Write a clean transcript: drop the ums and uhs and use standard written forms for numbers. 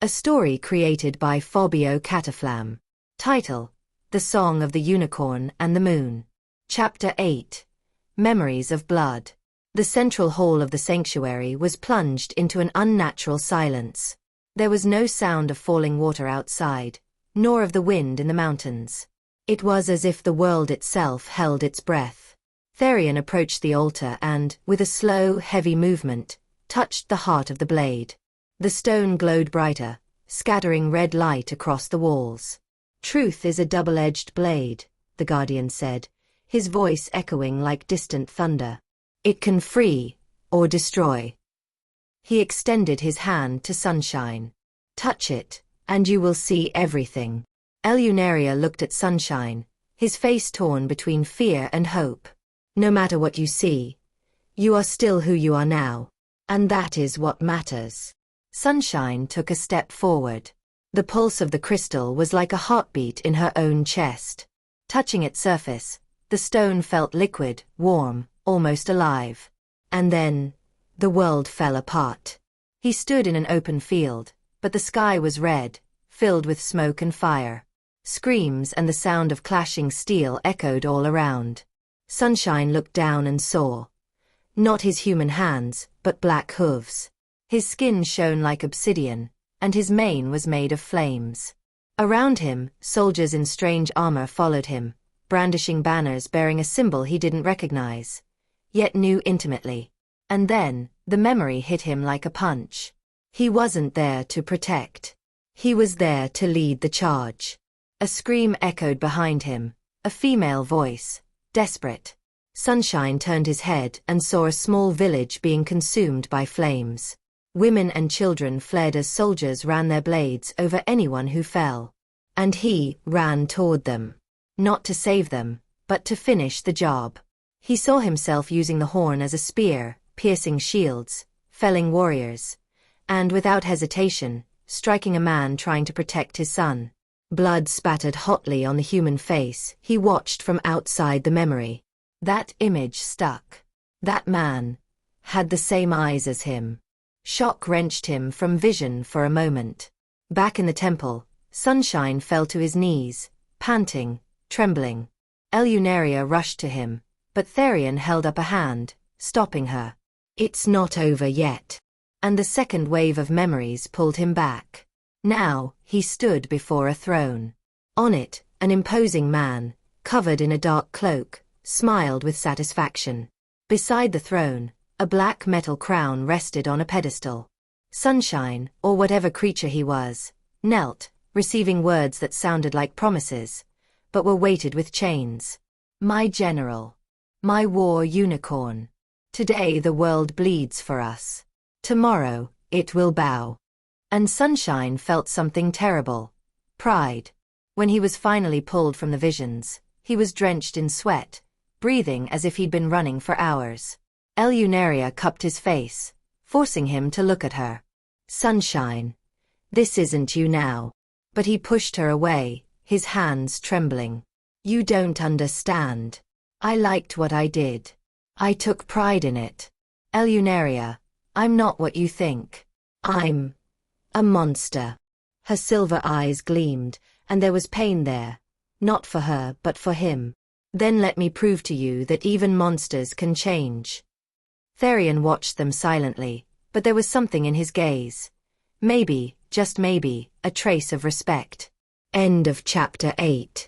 A story created by Fábio Cataflam. Title: The Song of the Unicorn and the Moon. Chapter 8. Memories of Blood. The central hall of the sanctuary was plunged into an unnatural silence. There was no sound of falling water outside, nor of the wind in the mountains. It was as if the world itself held its breath. Therion approached the altar and, with a slow, heavy movement, touched the heart of the blade. The stone glowed brighter, scattering red light across the walls. "Truth is a double-edged blade," the guardian said, his voice echoing like distant thunder. "It can free, or destroy." He extended his hand to Sunshine. "Touch it, and you will see everything." Elunaria looked at Sunshine, his face torn between fear and hope. "No matter what you see, you are still who you are now. And that is what matters." Sunshine took a step forward. The pulse of the crystal was like a heartbeat in her own chest. Touching its surface, the stone felt liquid, warm, almost alive. And then, the world fell apart. He stood in an open field, but the sky was red, filled with smoke and fire. Screams and the sound of clashing steel echoed all around. Sunshine looked down and saw, not his human hands, but black hooves. His skin shone like obsidian, and his mane was made of flames. Around him, soldiers in strange armor followed him, brandishing banners bearing a symbol he didn't recognize, yet knew intimately. And then, the memory hit him like a punch. He wasn't there to protect. He was there to lead the charge. A scream echoed behind him, a female voice, desperate. Sunshine turned his head and saw a small village being consumed by flames. Women and children fled as soldiers ran their blades over anyone who fell. And he ran toward them. Not to save them, but to finish the job. He saw himself using the horn as a spear, piercing shields, felling warriors, and without hesitation, striking a man trying to protect his son. Blood spattered hotly on the human face he watched from outside the memory. That image stuck. That man had the same eyes as him. Shock wrenched him from vision for a moment. Back in the temple, Sunshine fell to his knees, panting, trembling. Elunaria rushed to him, but Therion held up a hand, stopping her. "It's not over yet." And the second wave of memories pulled him back. Now, he stood before a throne. On it, an imposing man, covered in a dark cloak, smiled with satisfaction. Beside the throne, a black metal crown rested on a pedestal. Sunshine, or whatever creature he was, knelt, receiving words that sounded like promises, but were weighted with chains. "My general. My war unicorn. Today the world bleeds for us. Tomorrow, it will bow." And Sunshine felt something terrible. Pride. When he was finally pulled from the visions, he was drenched in sweat, breathing as if he'd been running for hours. Elunaria cupped his face, forcing him to look at her. "Sunshine. This isn't you now." But he pushed her away, his hands trembling. "You don't understand. I liked what I did. I took pride in it. Elunaria, I'm not what you think. I'm a monster." Her silver eyes gleamed, and there was pain there, not for her but for him. "Then let me prove to you that even monsters can change." Therion watched them silently, but there was something in his gaze. Maybe, just maybe, a trace of respect. End of chapter 8.